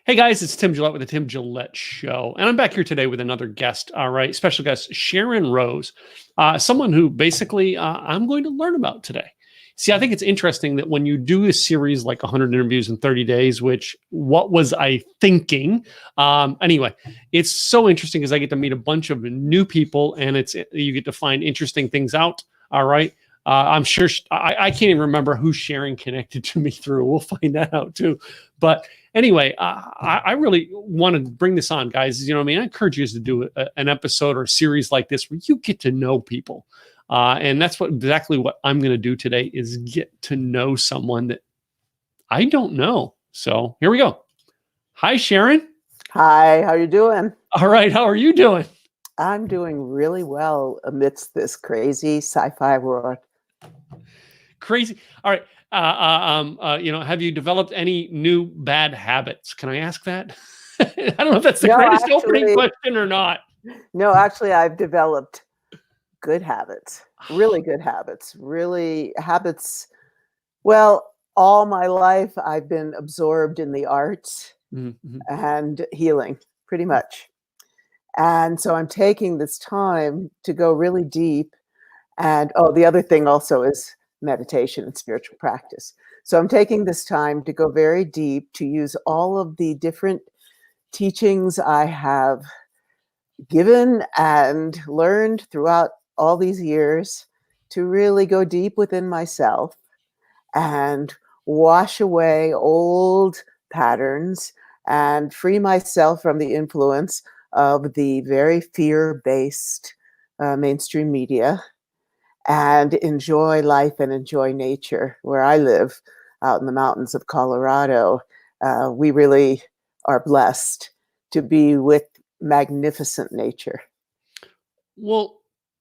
Hey guys, it's Tim Gillette with the Tim Gillette Show. And I'm back here today with another guest. All right. Special guest, Sharron Rose, someone who basically I'm going to learn about today. See, I think it's interesting that when you do a series like 100 interviews in 30 days, which what was I thinking? Anyway, it's so interesting because I get to meet a bunch of new people and you get to find interesting things out. All right. I'm sure I can't even remember who Sharron connected to me through. We'll find that out too. But anyway, I really want to bring this on, guys. You know what I mean? I encourage you to do an episode or a series like this where you get to know people. And that's exactly what I'm going to do today is get to know someone that I don't know. So here we go. Hi, Sharron. Hi, how you doing? All right. How are you doing? I'm doing really well amidst this crazy sci-fi world. Crazy. All right. Have you developed any new bad habits? Can I ask that? I don't know if that's the greatest opening question or not. No, actually, I've developed good habits, really good habits, really habits. Well, all my life, I've been absorbed in the arts and healing, pretty much. And so I'm taking this time to go really deep. And the other thing also is meditation and spiritual practice. So I'm taking this time to go very deep, to use all of the different teachings I have given and learned throughout all these years to really go deep within myself and wash away old patterns and free myself from the influence of the very fear-based mainstream media, and enjoy life and enjoy nature. Where I live, out in the mountains of Colorado, we really are blessed to be with magnificent nature. Well,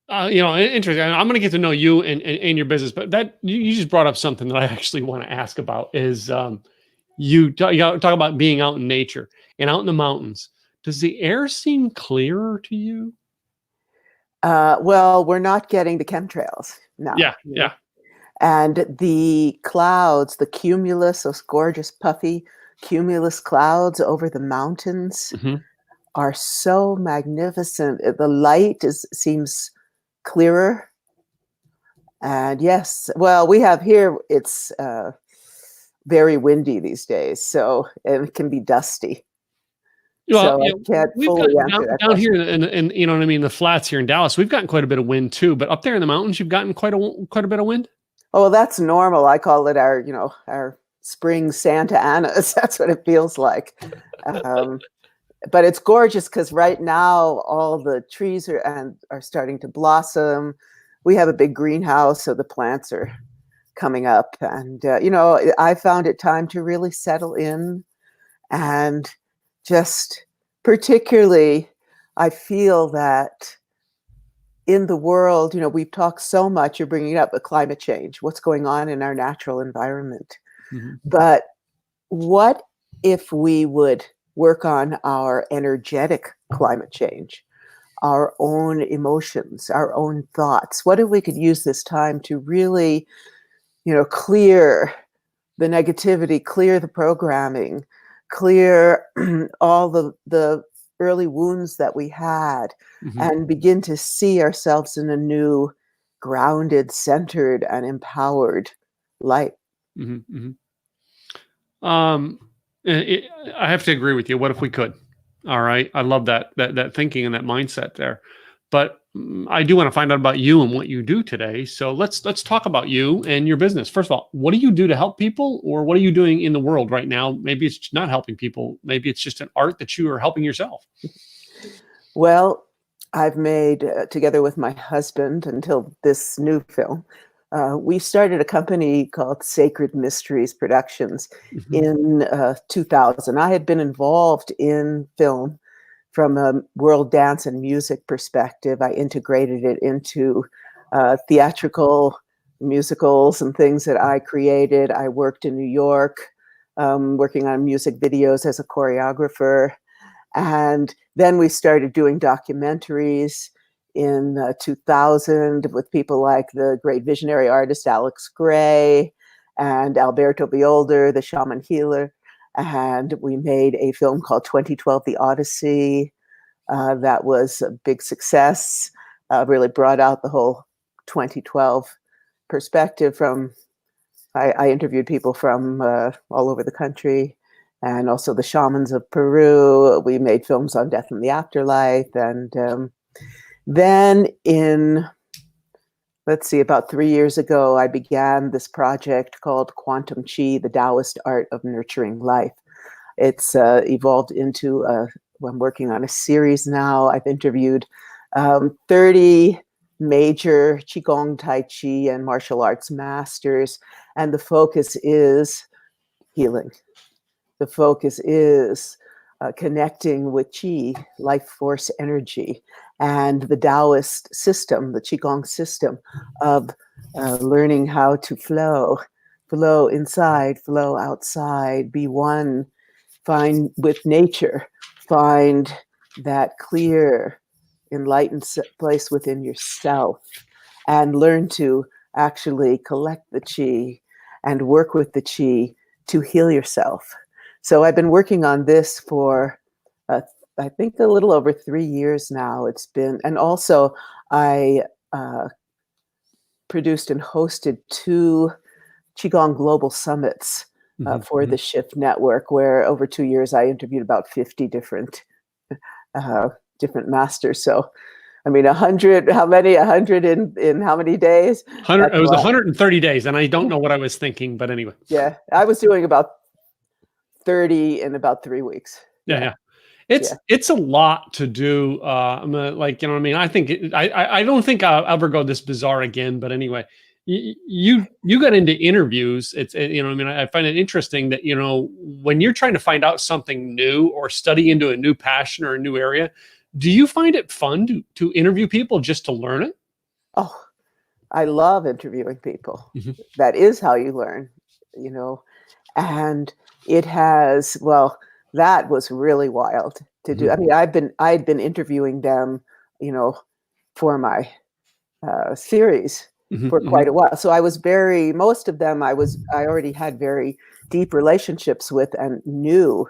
interesting. I'm going to get to know you and your business, but that you just brought up something that I actually want to ask about is you talk about being out in nature and out in the mountains. Does the air seem clearer to you? Well, we're not getting the chemtrails now. Yeah. And the clouds, the cumulus, those gorgeous puffy cumulus clouds over the mountains are so magnificent. The light seems clearer. And yes, well, we have here, it's very windy these days, so it can be dusty. Well, so I can't fully answer that down here in you know what I mean, the flats here in Dallas, we've gotten quite a bit of wind too. But up there in the mountains, you've gotten quite a bit of wind. Oh, well, that's normal. I call it our spring Santa Anas. That's what it feels like. But it's gorgeous because right now all the trees are starting to blossom. We have a big greenhouse, so the plants are coming up, and I found it time to really settle in. And just particularly, I feel that in the world, we've talked so much, you're bringing up climate change, what's going on in our natural environment. But what if we would work on our energetic climate change, our own emotions, our own thoughts? What if we could use this time to really, clear the negativity, clear the programming, clear all the early wounds that we had, and begin to see ourselves in a new, grounded, centered, and empowered light. I have to agree with you. What if we could? All right. I love that thinking and that mindset there. But I do want to find out about you and what you do today. So let's talk about you and your business. First of all, what do you do to help people, or what are you doing in the world right now? Maybe it's not helping people. Maybe it's just an art that you are helping yourself. Well, I've made, together with my husband until this new film, we started a company called Sacred Mysteries Productions in 2000. I had been involved in film from a world dance and music perspective. I integrated it into theatrical musicals and things that I created. I worked in New York, working on music videos as a choreographer. And then we started doing documentaries in 2000 with people like the great visionary artist Alex Gray and Alberto Beolder, the shaman healer. and we made a film called 2012: The Odyssey. That was a big success. Really brought out the whole 2012 perspective from. I interviewed people from all over the country, and also the shamans of Peru. We made films on death and the afterlife, and then let's see, about 3 years ago, I began this project called Quantum Chi, the Taoist art of nurturing life. It's evolved into I'm working on a series now. I've interviewed 30 major Qigong, Tai Chi, and martial arts masters, and the focus is healing. The focus is connecting with Qi, life force energy, and the Taoist system, the Qigong system of learning how to flow inside, flow outside, be one, find with nature, find that clear, enlightened place within yourself, and learn to actually collect the Qi and work with the Qi to heal yourself. So I've been working on this for, I think, a little over 3 years now. It's been, and also I produced and hosted 2 Qigong Global Summits for the Shift Network, where over 2 years I interviewed about 50 different masters. So, I mean, 100, how many? 100 in how many days? 100, it was 130 days, and I don't know what I was thinking, but anyway. Yeah, I was doing about 30 in about 3 weeks. Yeah. It's a lot to do. Like, you know what I mean? I think I don't think I'll ever go this bizarre again, but anyway, you got into interviews. It's, you know, I mean, I find it interesting that, you know, when you're trying to find out something new or study into a new passion or a new area, do you find it fun to interview people just to learn it? Oh, I love interviewing people. That is how you learn, you know, and it has, well, that was really wild to do. I mean, I'd been interviewing them, you know, for my series for quite a while. So I was most of them I already had very deep relationships with and knew,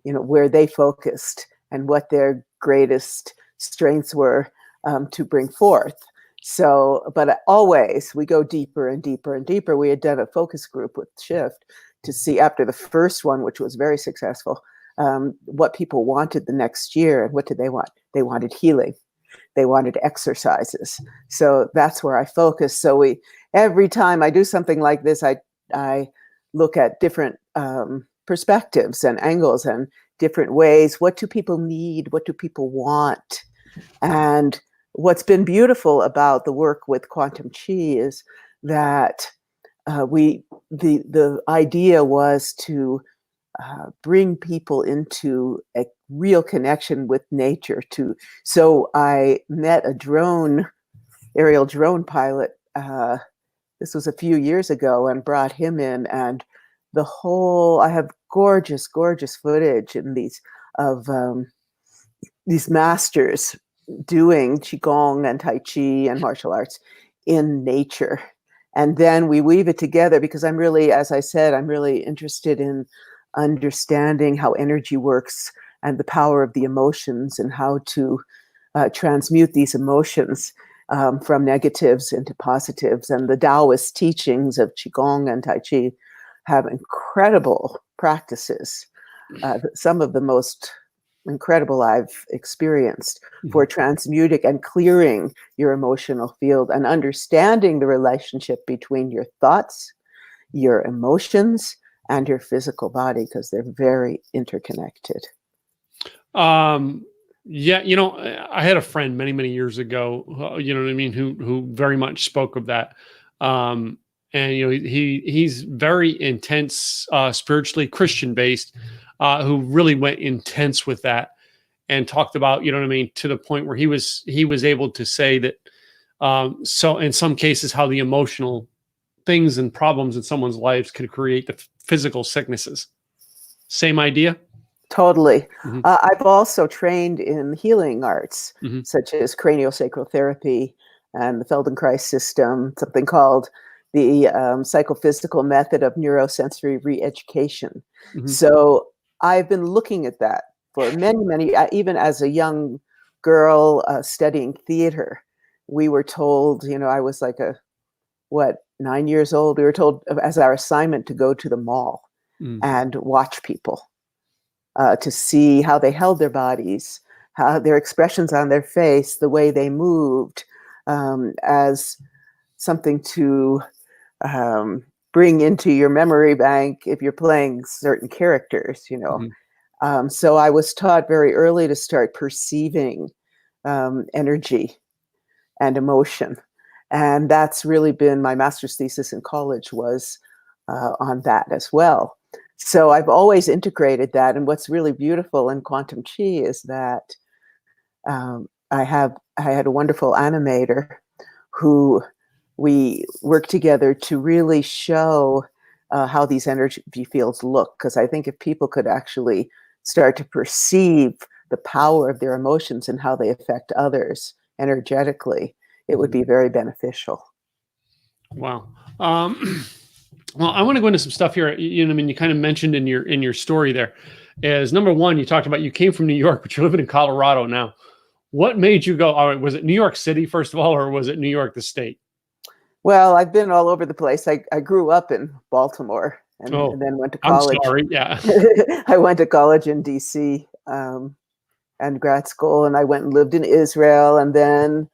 you know, where they focused and what their greatest strengths were to bring forth. So, but always we go deeper and deeper and deeper. We had done a focus group with Shift to see, after the first one, which was very successful, what people wanted the next year. And what did they want? They wanted healing. They wanted exercises. So that's where I focus. So every time I do something like this, I look at different perspectives and angles and different ways. What do people need? What do people want? And what's been beautiful about the work with Quantum Chi is that the idea was to bring people into a real connection with nature. So I met a aerial drone pilot. This was a few years ago, and brought him in, and I have gorgeous, gorgeous footage in these masters doing Qigong and Tai Chi and martial arts in nature. And then we weave it together because I'm really, as I said, I'm really interested in understanding how energy works and the power of the emotions and how to transmute these emotions from negatives into positives. And the Taoist teachings of Qigong and Tai Chi have incredible practices, some of the most incredible I've experienced for transmuting and clearing your emotional field and understanding the relationship between your thoughts, your emotions, and your physical body, because they're very interconnected. Yeah, you know, I had a friend many, many years ago, you know what I mean, who very much spoke of that. And, you know, he's very intense, spiritually Christian based, who really went intense with that and talked about, you know what I mean, to the point where he was able to say that, so in some cases, how the emotional things and problems in someone's lives could create the physical sicknesses. Same idea? Totally. I've also trained in healing arts, such as craniosacral therapy and the Feldenkrais system, something called psychophysical method of neurosensory re-education. Mm-hmm. So I've been looking at that for many, even as a young girl studying theater. We were told, I was like 9 years old, we were told as our assignment to go to the mall and watch people, to see how they held their bodies, how their expressions on their face, the way they moved, as something to bring into your memory bank if you're playing certain characters, So I was taught very early to start perceiving energy and emotion. And that's really been my master's thesis in college, was on that as well. So I've always integrated that. And what's really beautiful in quantum chi is that I had a wonderful animator who we worked together to really show how these energy fields look. Because I think if people could actually start to perceive the power of their emotions and how they affect others energetically, it would be very beneficial. Wow. Well, I want to go into some stuff here. You kind of mentioned in your story there, is number one, you talked about you came from New York, but you're living in Colorado now. What made you go? All right, was it New York City first of all, or was it New York the state? Well, I've been all over the place. I grew up in Baltimore and then went to college. I'm sorry. Yeah. I went to college in DC and grad school, and I went and lived in Israel, and then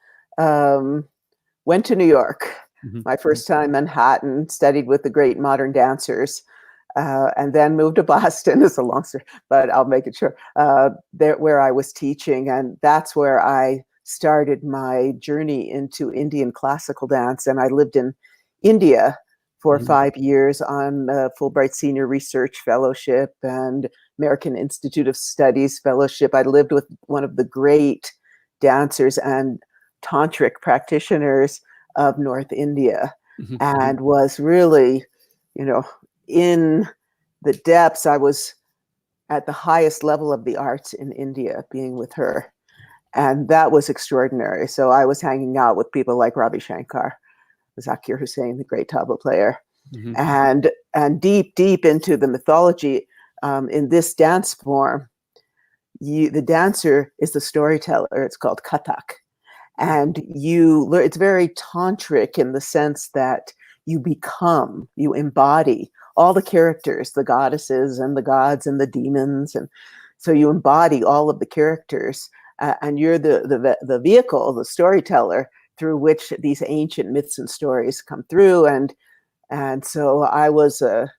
went to New York. My first time in Manhattan, studied with the great modern dancers, and then moved to Boston. It's a long story, but I'll make it short. There, where I was teaching, and that's where I started my journey into Indian classical dance. And I lived in India for 5 years on a Fulbright Senior Research Fellowship and American Institute of Studies Fellowship. I lived with one of the great dancers and tantric practitioners of North India, and was really, in the depths. I was at the highest level of the arts in India being with her. And that was extraordinary. So I was hanging out with people like Ravi Shankar, Zakir Hussain, the great tabla player, and deep into the mythology. In this dance form, the dancer is the storyteller. It's called Kathak. And it's very tantric in the sense that you embody all the characters, the goddesses and the gods and the demons. And so you embody all of the characters, and you're the vehicle, the storyteller through which these ancient myths and stories come through. And so I was a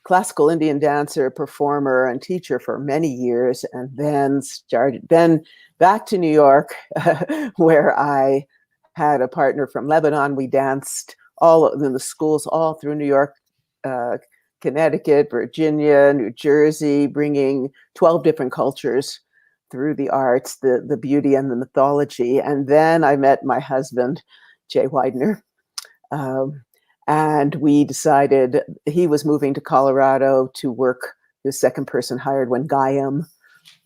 classical Indian dancer, performer, and teacher for many years, and then back to New York, where I had a partner from Lebanon. We danced all in the schools all through New York, Connecticut, Virginia, New Jersey, bringing 12 different cultures through the arts, the beauty and the mythology. And then I met my husband, Jay Widener. And we decided he was moving to Colorado to work. He was second person hired when Gaiam,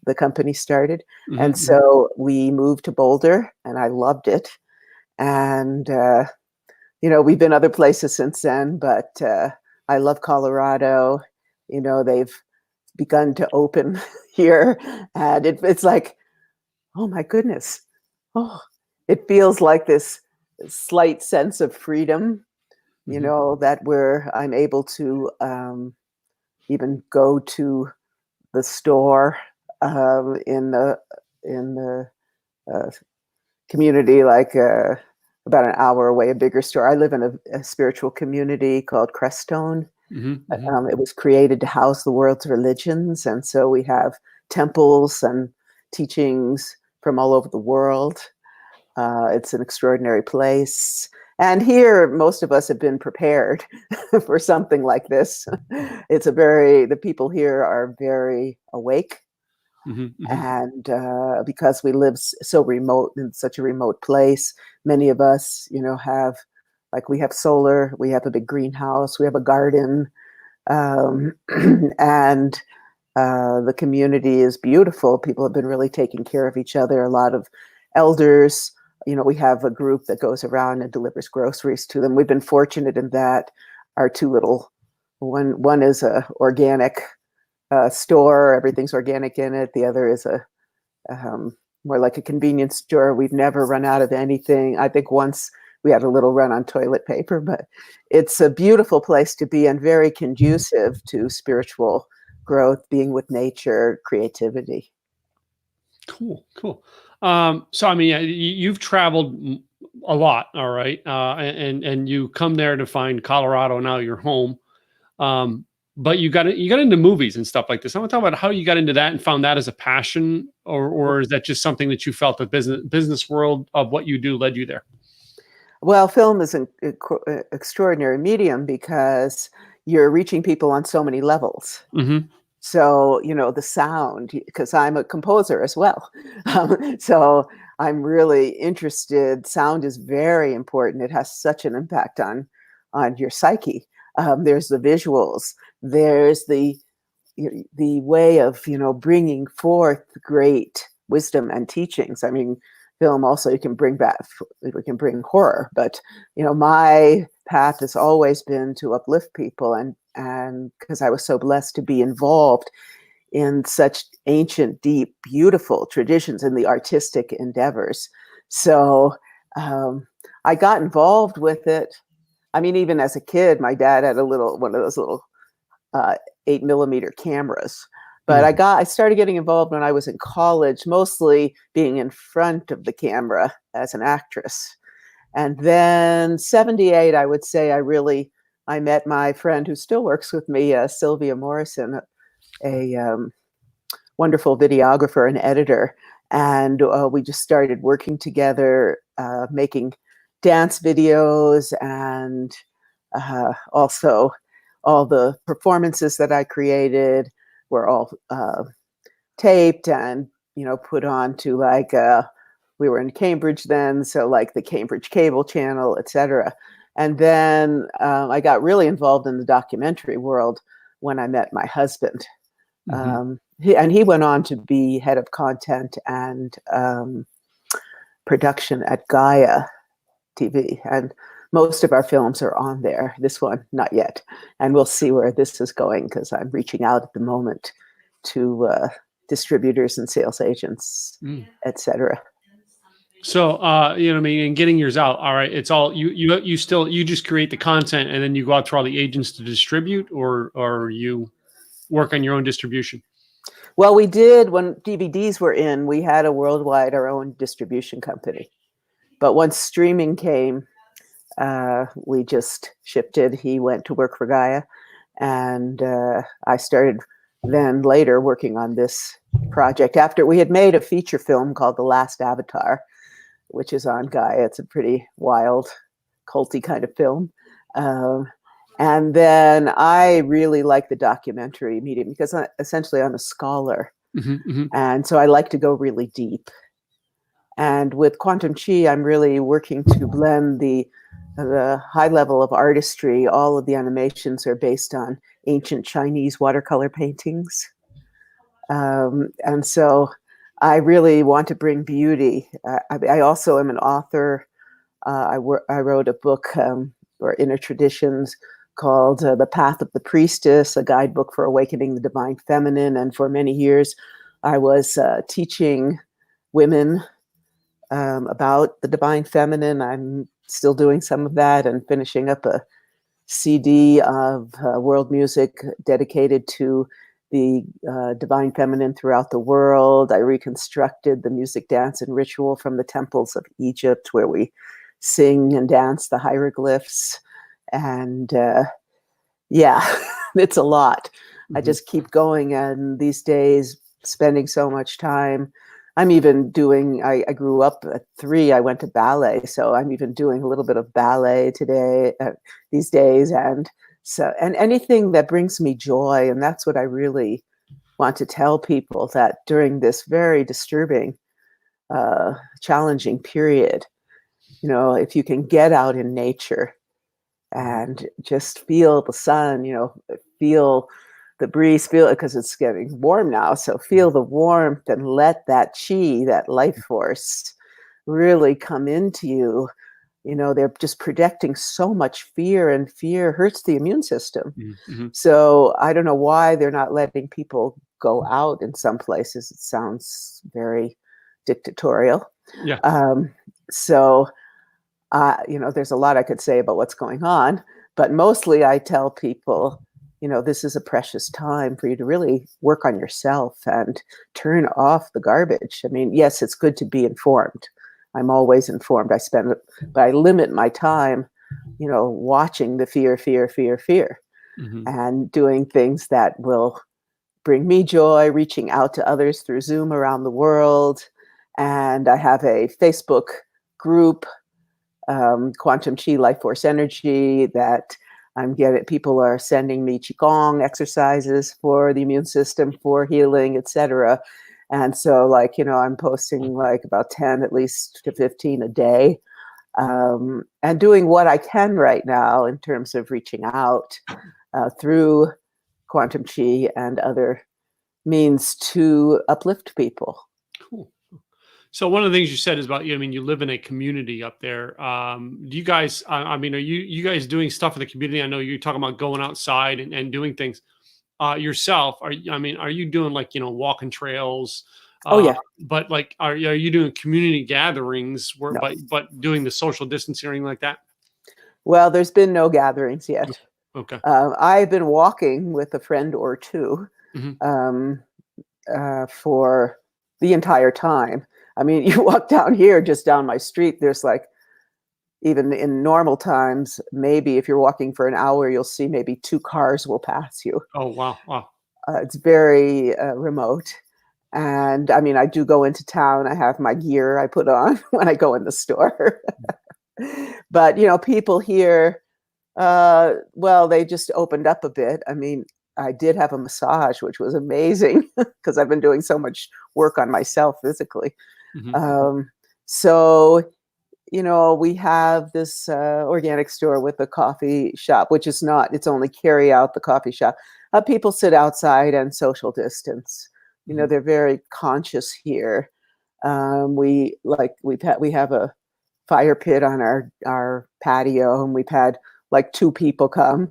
the company, started. And so we moved to Boulder, and I loved it. And, we've been other places since then, but I love Colorado. They've begun to open here, and it's like, oh my goodness. Oh, it feels like this slight sense of freedom, that I'm able to even go to the store in the community, like about an hour away, a bigger store. I live in a spiritual community called Crestone. It was created to house the world's religions. And so we have temples and teachings from all over the world. It's an extraordinary place. And here, most of us have been prepared for something like this. The people here are very awake. And because we live so remote, in such a remote place, many of us, we have solar, we have a big greenhouse, we have a garden, and the community is beautiful. People have been really taking care of each other. A lot of elders we have a group that goes around and delivers groceries to them. We've been fortunate in that our two little one is a organic store, everything's organic in it. The other is a more like a convenience store. We've never run out of anything. I think once we had a little run on toilet paper, but it's a beautiful place to be and very conducive to spiritual growth, being with nature, creativity. Cool, cool. So I mean, yeah, you've traveled a lot, all right, and you come there to find Colorado. Now you're home, but you got into movies and stuff like this. I want to talk about how you got into that and found that as a passion, or is that just something that you felt the business world of what you do led you there? Well, film is an extraordinary medium because you're reaching people on so many levels. Hmm. So, the sound, because I'm a composer as well. So I'm really interested. Sound is very important. It has such an impact on your psyche. There's the visuals. There's the way of, bringing forth great wisdom and teachings. I mean, film also we can bring horror, but my path has always been to uplift people, and because I was so blessed to be involved in such ancient, deep, beautiful traditions in the artistic endeavors. So I got involved with it. I mean, even as a kid, my dad had one of those little 8mm cameras. But I started getting involved when I was in college, mostly being in front of the camera as an actress. And then 78, I would say I met my friend who still works with me, Sylvia Morrison, a wonderful videographer and editor. And we just started working together, making dance videos, and also all the performances that I created were all taped and put on to we were in Cambridge then, so like the Cambridge Cable Channel, etc. And then I got really involved in the documentary world when I met my husband. Mm-hmm. He went on to be head of content and production at Gaia TV, and most of our films are on there. This one, not yet. And we'll see where this is going because I'm reaching out at the moment to distributors and sales agents, etc. So, what I mean, and getting yours out. All right. It's all you just create the content and then you go out to all the agents to distribute, or you work on your own distribution. Well, we did when DVDs were in, we had a worldwide, our own distribution company. But once streaming came, we just shifted. He went to work for Gaia, and I started then later working on this project after we had made a feature film called The Last Avatar, which is on Gaia. It's a pretty wild, culty kind of film. And then I really like the documentary medium because essentially I'm a scholar. And so I like to go really deep. And with Quantum Chi, I'm really working to blend the high level of artistry. All of the animations are based on ancient Chinese watercolor paintings. And so I really want to bring beauty. I also am an author. I wrote a book, or Inner Traditions, called The Path of the Priestess, a guidebook for awakening the divine feminine. And for many years, I was teaching women about the divine feminine. I'm still doing some of that and finishing up a CD of world music dedicated to the divine feminine throughout the world. I reconstructed the music, dance, and ritual from the temples of Egypt, where we sing and dance the hieroglyphs. And yeah, it's a lot. I just keep going. And these days, spending so much time, I'm even doing, I grew up at 3, I went to ballet. So I'm even doing a little bit of ballet today, these days. And so, and anything that brings me joy. And that's what I really want to tell people, that during this very disturbing, challenging period, if you can get out in nature and just feel the sun, feel the breeze, feel it, because it's getting warm now. So feel the warmth and let that chi, that life force, really come into you, they're just projecting so much fear, and fear hurts the immune system. Mm-hmm. So I don't know why they're not letting people go out in some places. It sounds very dictatorial. Yeah. So, there's a lot I could say about what's going on, but mostly I tell people, this is a precious time for you to really work on yourself and turn off the garbage. I mean, yes, it's good to be informed. I'm always informed. But I limit my time, watching the fear, Mm-hmm. and doing things that will bring me joy, reaching out to others through Zoom around the world. And I have a Facebook group, Quantum Chi Life Force Energy, that I'm getting. People are sending me Qigong exercises for the immune system, for healing, etc. And so, I'm posting about 10, at least to 15 a day, and doing what I can right now in terms of reaching out through Quantum Chi and other means to uplift people. Cool. So one of the things you said is about, you live in a community up there. Do you guys, are you guys doing stuff in the community? I know you're talking about going outside and doing things yourself. Are you doing walking trails? Oh, yeah. But are you doing community gatherings where, No. but doing the social distancing or anything like that? Well, there's been no gatherings yet. Okay. I've been walking with a friend or two Mm-hmm. for the entire time. I mean, you walk down here, just down my street, there's even in normal times, maybe if you're walking for an hour, you'll see maybe 2 cars will pass you. Oh, wow. Wow. It's very remote. And I mean, I do go into town. I have my gear I put on when I go in the store. But, people here, well, they just opened up a bit. I mean, I did have a massage, which was amazing because I've been doing so much work on myself physically. Mm-hmm. So, we have this organic store with a coffee shop, which is not, it's only carry out, the coffee shop. People sit outside and social distance. Mm-hmm. They're very conscious here. We have a fire pit on our patio, and we've had 2 people come,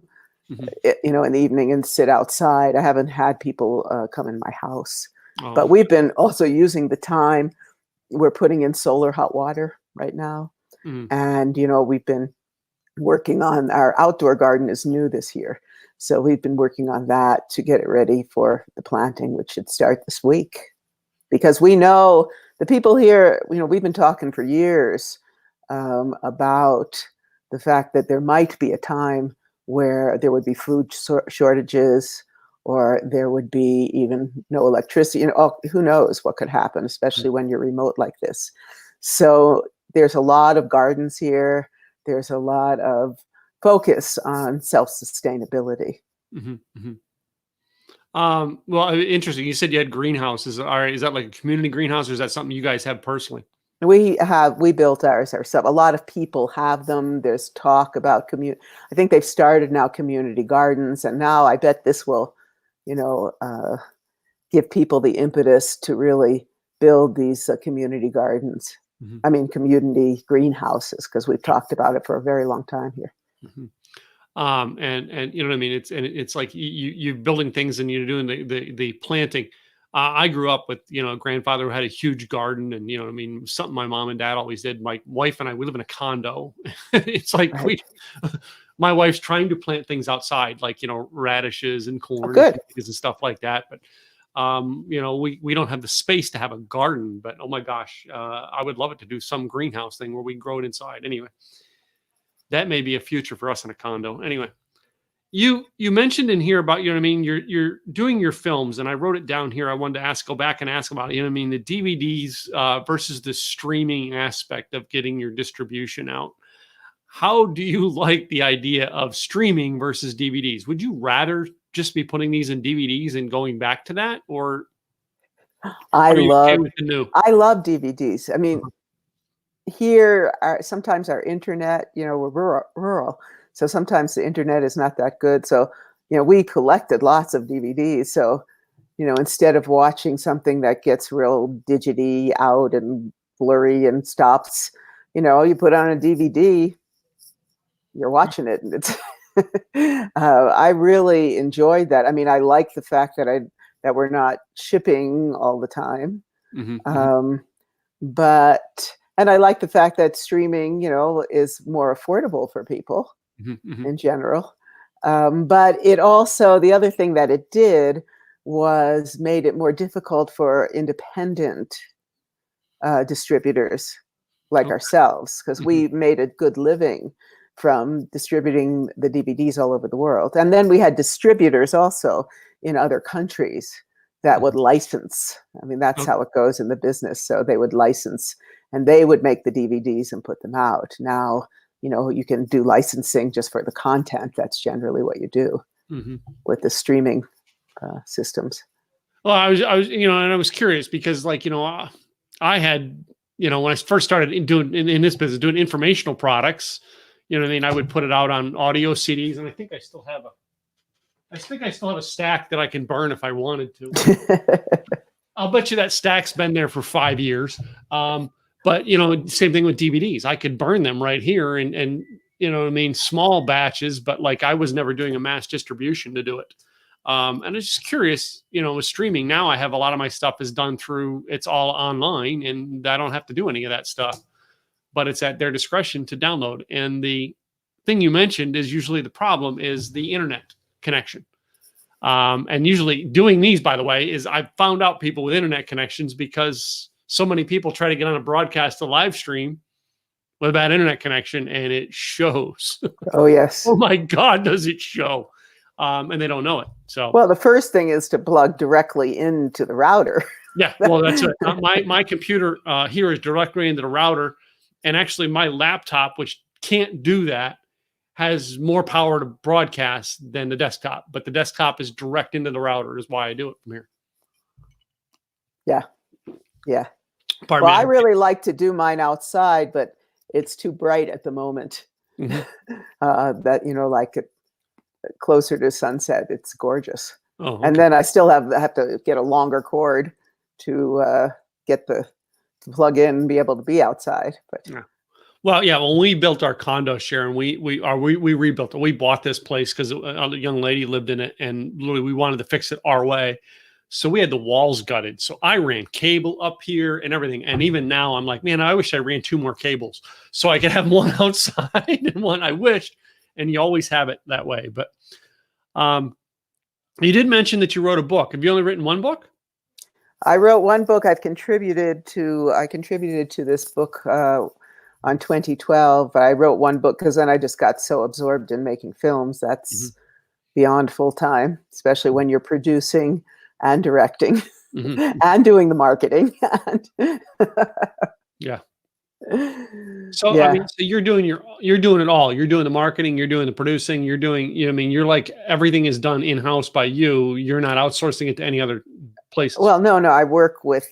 Mm-hmm. in the evening and sit outside. I haven't had people come in my house, Oh, but we've been also using the time. We're putting in solar hot water right now. mm-hmm. And, we've been working on our outdoor garden is new this year. So we've been working on that to get it ready for the planting, which should start this week. Because we know the people here, we've been talking for years about the fact that there might be a time where there would be food shortages, or there would be even no electricity. Who knows what could happen, especially when you're remote like this. So there's a lot of gardens here. There's a lot of focus on self-sustainability. Mm-hmm. Mm-hmm. Well, interesting. You said you had greenhouses. All right. Is that like a community greenhouse, or is that something you guys have personally? We built ours ourselves. A lot of people have them. There's talk about I think they've started now community gardens, and now I bet this will, give people the impetus to really build these community gardens. Mm-hmm. I mean, community greenhouses, because we've talked about it for a very long time here. Mm-hmm. And you know what I mean? It's like you're building things and you're doing the planting. I grew up with, a grandfather who had a huge garden, and, something my mom and dad always did. My wife and I, we live in a condo. It's like Right. my wife's trying to plant things outside, like, radishes and corn good. and stuff like that. But, we don't have the space to have a garden, but oh my gosh, I would love it to do some greenhouse thing where we grow it inside. Anyway, that may be a future for us in a condo. Anyway. You mentioned in here about, you're doing your films, and I wrote it down here. I wanted to go back and ask about, the DVDs versus the streaming aspect of getting your distribution out. How do you like the idea of streaming versus DVDs? Would you rather just be putting these in DVDs and going back to that, or I are you okay love with the new? DVDs. I mean, here sometimes our internet, we're rural. So sometimes the internet is not that good. So, we collected lots of DVDs. So, instead of watching something that gets real digity out and, blurry and stops. You put on a DVD, you're watching it, and it's I really enjoyed that. I mean, I like the fact that we're not shipping all the time. And I like the fact that streaming, is more affordable for people in general. But it also, the other thing that it did was made it more difficult for independent distributors like ourselves, because we made a good living from distributing the DVDs all over the world. And then we had distributors also in other countries that would license. I mean, that's how it goes in the business. So they would license, and they would make the DVDs and put them out. Now, you can do licensing just for the content. That's generally what you do with the streaming systems. Well, I was, and I was curious because, I had, when I first started doing in this business, doing informational products, I would put it out on audio CDs, and I think I still have a stack that I can burn if I wanted to. I'll bet you that stack's been there for 5 years. But same thing with DVDs. I could burn them right here and small batches, but I was never doing a mass distribution to do it. And I'm just curious, with streaming now, I have a lot of my stuff is done it's all online, and I don't have to do any of that stuff, but it's at their discretion to download. And the thing you mentioned is usually the problem is the internet connection. And usually doing these, by the way, is I've found out people with internet connections because so many people try to get on a broadcast, a live stream with a bad internet connection, and it shows. Oh, yes. Oh my God, does it show? And they don't know it. So, well, the first thing is to plug directly into the router. Yeah, well, that's it. My computer here is directly into the router, and actually my laptop, which can't do that, has more power to broadcast than the desktop. But the desktop is direct into the router, is why I do it from here. Yeah, yeah. Pardon me. I really like to do mine outside, but it's too bright at the moment. That closer to sunset, it's gorgeous. Oh, okay. And then I still have to get a longer cord to get to plug in and be able to be outside. But yeah. Well, yeah, when we built our condo, Sharron, we rebuilt it. We bought this place because a young lady lived in it, and literally we wanted to fix it our way. So we had the walls gutted. So I ran cable up here and everything. And even now I'm like, man, I wish I ran 2 more cables so I could have one outside and one I wished. And you always have it that way. But you did mention that you wrote a book. Have you only written one book? I wrote one book. I contributed to this book on 2012. I wrote one book because then I just got so absorbed in making films. That's beyond full time, especially when you're producing and directing and doing the marketing. Yeah. So yeah. I mean, so you're doing it all. You're doing the marketing, you're doing the producing, you're doing, you're like everything is done in-house by you. You're not outsourcing it to any other places. Well, no. I worked with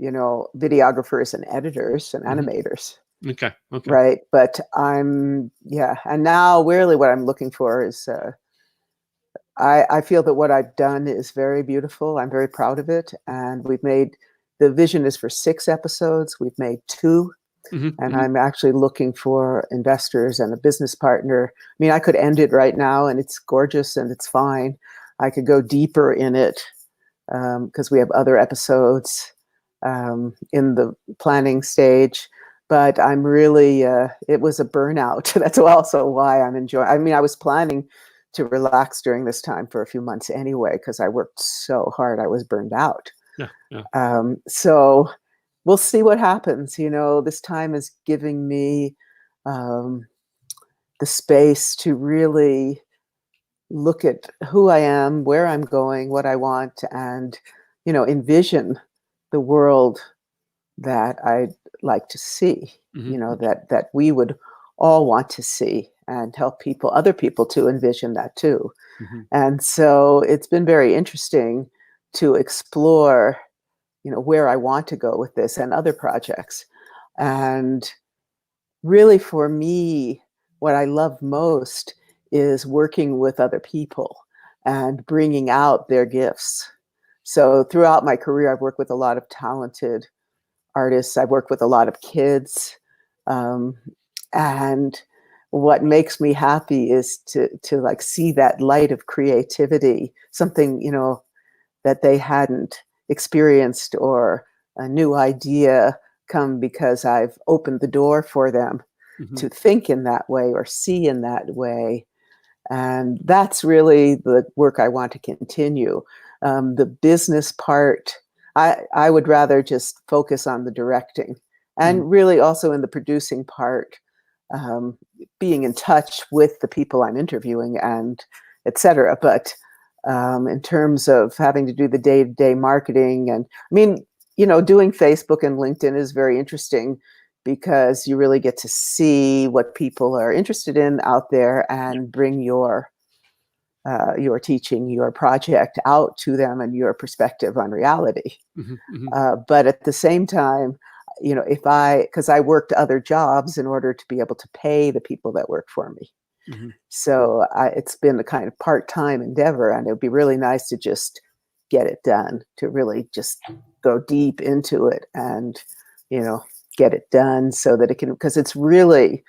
videographers and editors and animators. Okay. Right. But and now really what I'm looking for is I feel that what I've done is very beautiful. I'm very proud of it. And the vision is for 6 episodes. We've made 2. And I'm actually looking for investors and a business partner. I mean, I could end it right now and it's gorgeous and it's fine. I could go deeper in it because we have other episodes in the planning stage. But I'm really, it was a burnout. That's also why I'm enjoying. I mean, I was planning to relax during this time for a few months anyway, because I worked so hard. I was burned out. Yeah. So we'll see what happens. This time is giving me the space to really look at who I am, where I'm going, what I want, and, envision the world that I'd like to see, that we would all want to see, and help other people to envision that too. And so it's been very interesting to explore, where I want to go with this and other projects. And really for me, what I love most is working with other people and bringing out their gifts. So throughout my career, I've worked with a lot of talented artists. I work with a lot of kids. And what makes me happy is to like see that light of creativity, something, that they hadn't experienced, or a new idea come because I've opened the door for them to think in that way or see in that way. And that's really the work I want to continue. The business part, I would rather just focus on the directing, and really also in the producing part, being in touch with the people I'm interviewing and etc. But in terms of having to do the day-to-day marketing, and I mean, doing Facebook and LinkedIn is very interesting because you really get to see what people are interested in out there and bring your teaching, your project out to them and your perspective on reality. But at the same time, because I worked other jobs in order to be able to pay the people that work for me. So it's been a kind of part-time endeavor, and it would be really nice to just get it done, to really just go deep into it and, get it done so that it can, because it's really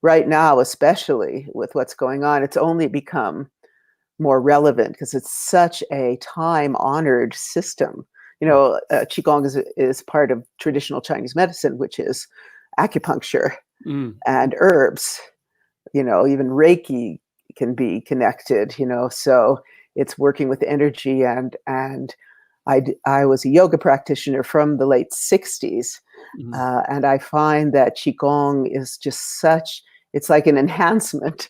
right now, especially with what's going on, it's only become more relevant because it's such a time-honored system. Qigong is part of traditional Chinese medicine, which is acupuncture and herbs. Even Reiki can be connected. So it's working with energy. And I was a yoga practitioner from the late 60s, and I find that Qigong is just it's like an enhancement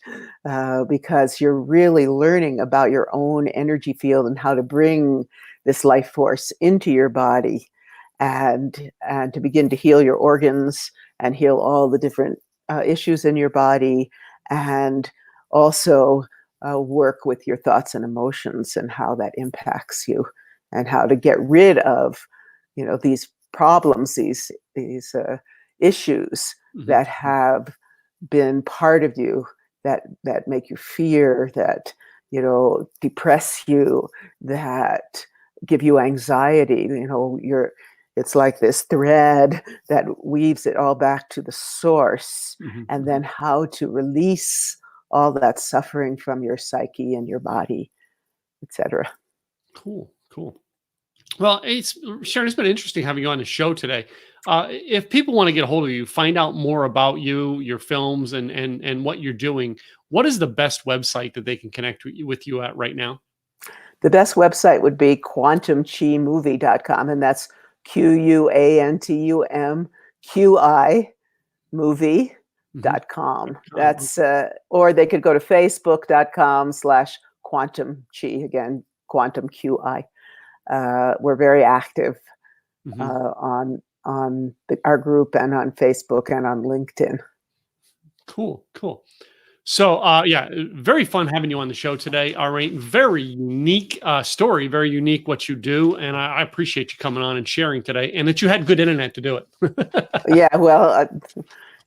because you're really learning about your own energy field and how to bring this life force into your body, and to begin to heal your organs and heal all the different issues in your body, and also work with your thoughts and emotions and how that impacts you, and how to get rid of, these problems, these issues that have been part of you, that make you fear, that depress you, that give you anxiety. It's like this thread that weaves it all back to the source, and then how to release all that suffering from your psyche and your body, etc. Cool. Well, Sharron, it's been interesting having you on the show today. If people want to get a hold of you, find out more about you, your films, and what you're doing, what is the best website that they can connect with you at right now? The best website would be quantumchimovie.com, and that's QUANTUMQI movie.com. That's or they could go to facebook.com/quantumchi, again, quantum QI. We're very active on our group and on Facebook and on LinkedIn. Cool. So, very fun having you on the show today. All right. Very unique story, very unique what you do. And I appreciate you coming on and sharing today, and that you had good internet to do it. Yeah, well,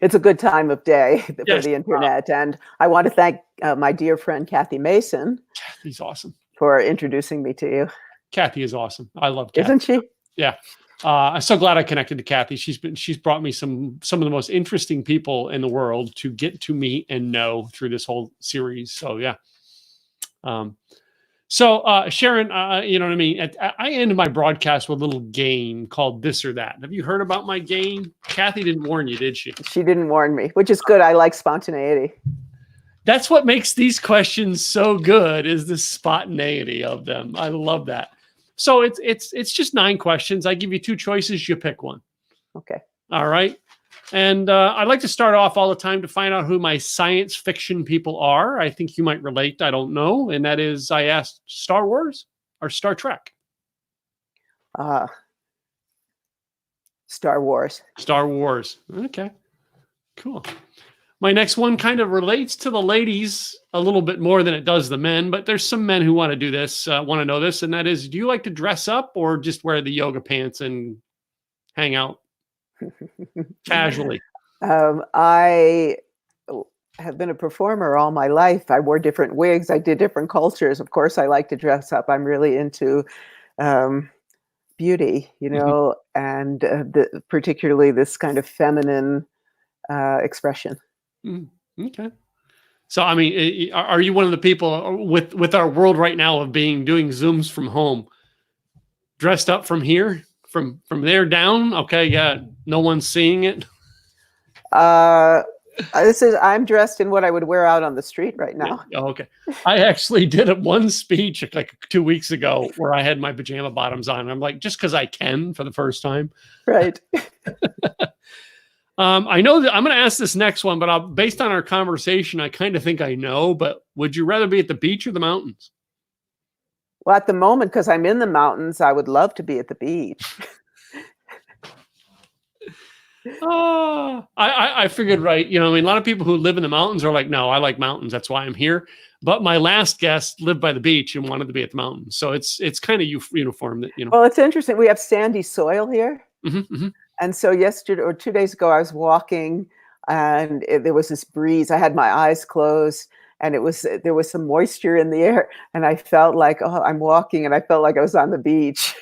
it's a good time of day for the internet. And I want to thank my dear friend, Kathy Mason. Kathy's awesome. For introducing me to you. Kathy is awesome. I love Kathy. Isn't she? Yeah. I'm so glad I connected to Kathy. She's brought me some of the most interesting people in the world to get to meet and know through this whole series. So yeah. Sharron, you know what I mean? I end my broadcast with a little game called This or That. Have you heard about my game? Kathy didn't warn you, did she? She didn't warn me, which is good. I like spontaneity. That's what makes these questions so good, is the spontaneity of them. I love that. So it's just 9 questions. I give you 2 choices. You pick one. Okay. All right. And I'd like to start off all the time to find out who my science fiction people are. I think you might relate. I don't know. And that is, I asked Star Wars or Star Trek? Star Wars. Star Wars. Okay. Cool. My next one kind of relates to the ladies a little bit more than it does the men, but there's some men who want to do this, want to know this, and that is, do you like to dress up or just wear the yoga pants and hang out casually? I have been a performer all my life. I wore different wigs. I did different cultures. Of course, I like to dress up. I'm really into beauty, Mhm. and particularly this kind of feminine expression. Mm, okay. So, I mean, are you one of the people with our world right now of doing Zooms from home, dressed up from here, from there down? Okay, yeah, no one's seeing it. Uh, I'm dressed in what I would wear out on the street right Yeah. now. Oh, okay. I actually did one speech like 2 weeks ago where I had my pajama bottoms on. I'm like, just because I can for the first time. Right. I know that I'm going to ask this next one, but based on our conversation, I kind of think I know. But would you rather be at the beach or the mountains? Well, at the moment, because I'm in the mountains, I would love to be at the beach. I figured, right. I mean, a lot of people who live in the mountains are like, no, I like mountains. That's why I'm here. But my last guest lived by the beach and wanted to be at the mountains. So it's kind of uniform that. Well, it's interesting. We have sandy soil here. Mhm. And so yesterday or 2 days ago, I was walking and there was this breeze. I had my eyes closed and there was some moisture in the air. And I felt like, oh, I'm walking, and I felt like I was on the beach.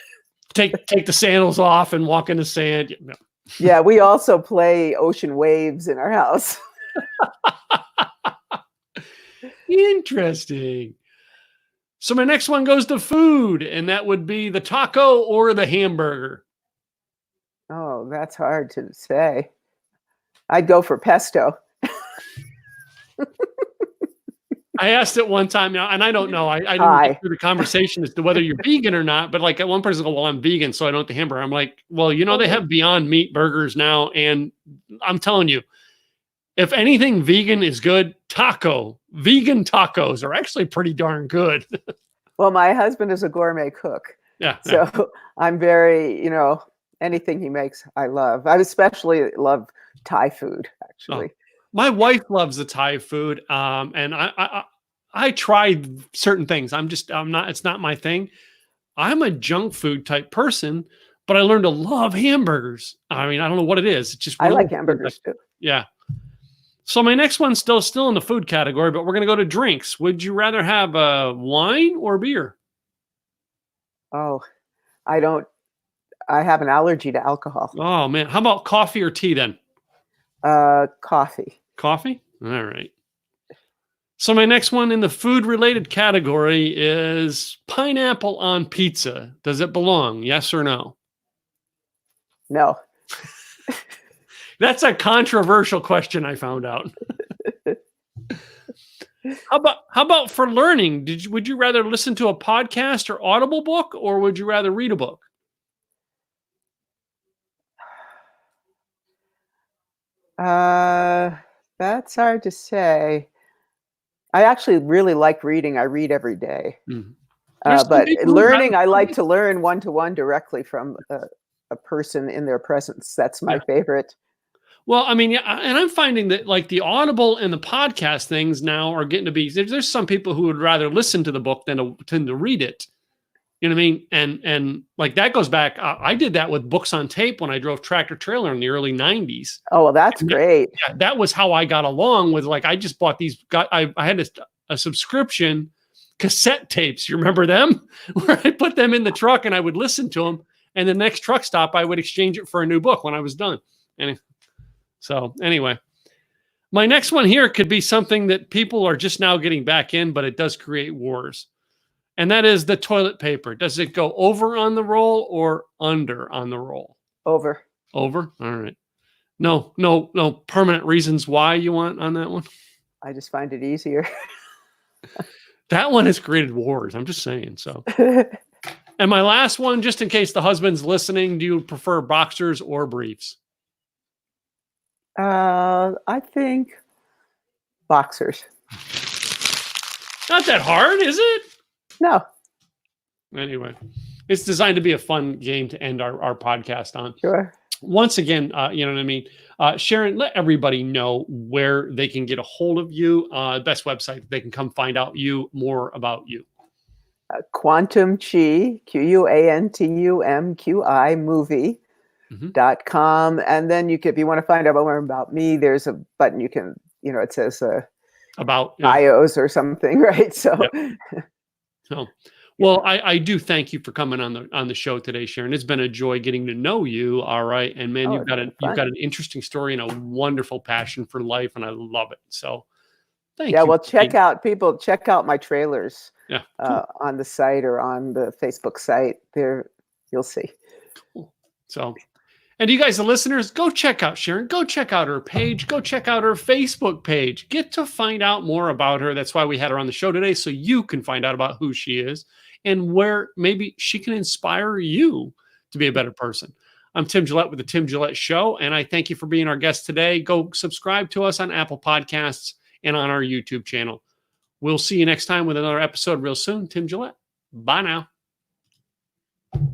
Take the sandals off and walk in the sand. Yeah, no. Yeah, we also play ocean waves in our house. Interesting. So my next one goes to food, and that would be the taco or the hamburger. Oh, that's hard to say. I'd go for pesto. I asked it one time now, and I don't know. I didn't Hi. get through the conversation as to whether you're vegan or not. But like, at one person go, "Well, I'm vegan, so I don't eat the hamburger." I'm like, "Well, they have Beyond Meat burgers now, and I'm telling you, if anything vegan is good, vegan tacos are actually pretty darn good." Well, my husband is a gourmet cook. Yeah. So I'm very, anything he makes, I love. I especially love Thai food, Oh, actually. my wife loves the Thai food, and I tried certain things. I'm not. It's not my thing. I'm a junk food type person, but I learned to love hamburgers. I mean, I don't know what it is. It's just I one of like those things hamburgers too. yeah. So my next one's still in the food category, but we're gonna go to drinks. Would you rather have wine or beer? Oh, I don't, I have an allergy to alcohol. Oh man, how about coffee or tea then? Coffee. Coffee? All right. So my next one in the food related category is pineapple on pizza. Does it belong? Yes or no? No. That's a controversial question, I found out. How about for learning? Would you rather listen to a podcast or Audible book, or would you rather read a book? That's hard to say. I actually really like reading. I read every day. Mhm. There's some But people who'd rather learning, I like read. to learn one-to-one directly from a person in their presence. That's my Yeah. favorite. Well, I mean, yeah, and I'm finding that like the Audible and the podcast things now are getting to be. There's some people who would rather listen to the book than to read it. You know what I mean? And like that goes back. I did that with books on tape when I drove tractor trailer in the early '90s. Oh, well, that's And great. yeah, that was how I got along with like I just bought these. I had a subscription cassette tapes. You remember them? Where I put them in the truck and I would listen to them. And the next truck stop, I would exchange it for a new book when I was done. And so anyway, my next one here could be something that people are just now getting back in, but it does create wars. And that is the toilet paper. Does it go over on the roll or under on the roll? Over. Over? All right. No permanent reasons why you want on that one. I just find it easier. That one has created wars. I'm just saying. So, and my last one, just in case the husband's listening, do you prefer boxers or briefs? I think boxers. Not that hard, is it? No, Anyway, it's designed to be a fun game to end our podcast on. sure. Once again, you know what I mean? Sharron, let everybody know where they can get a hold of you, best website they can come find out more about you. Quantum Chi, QUANTUMQI movie.com. And then if you want to find out more about me, there's a button you can, it says About bios or something, right? So, So, Well, I do thank you for coming on the show today, Sharon. It's been a joy getting to know you. All right, and man, Oh, you've it's got been you've fun. got an interesting story and a wonderful passion for life, and I love it. So, thank Yeah, you. well, check out my trailers Yeah, cool. on the site or on the Facebook site. There, you'll see. Cool. So, and you guys, the listeners, go check out Sharon. Go check out her page. Go check out her Facebook page. Get to find out more about her. That's why we had her on the show today, so you can find out about who she is and where maybe she can inspire you to be a better person. I'm Tim Gillette with the Tim Gillette Show, and I thank you for being our guest today. Go subscribe to us on Apple Podcasts and on our YouTube channel. We'll see you next time with another episode real soon. Tim Gillette. Bye now.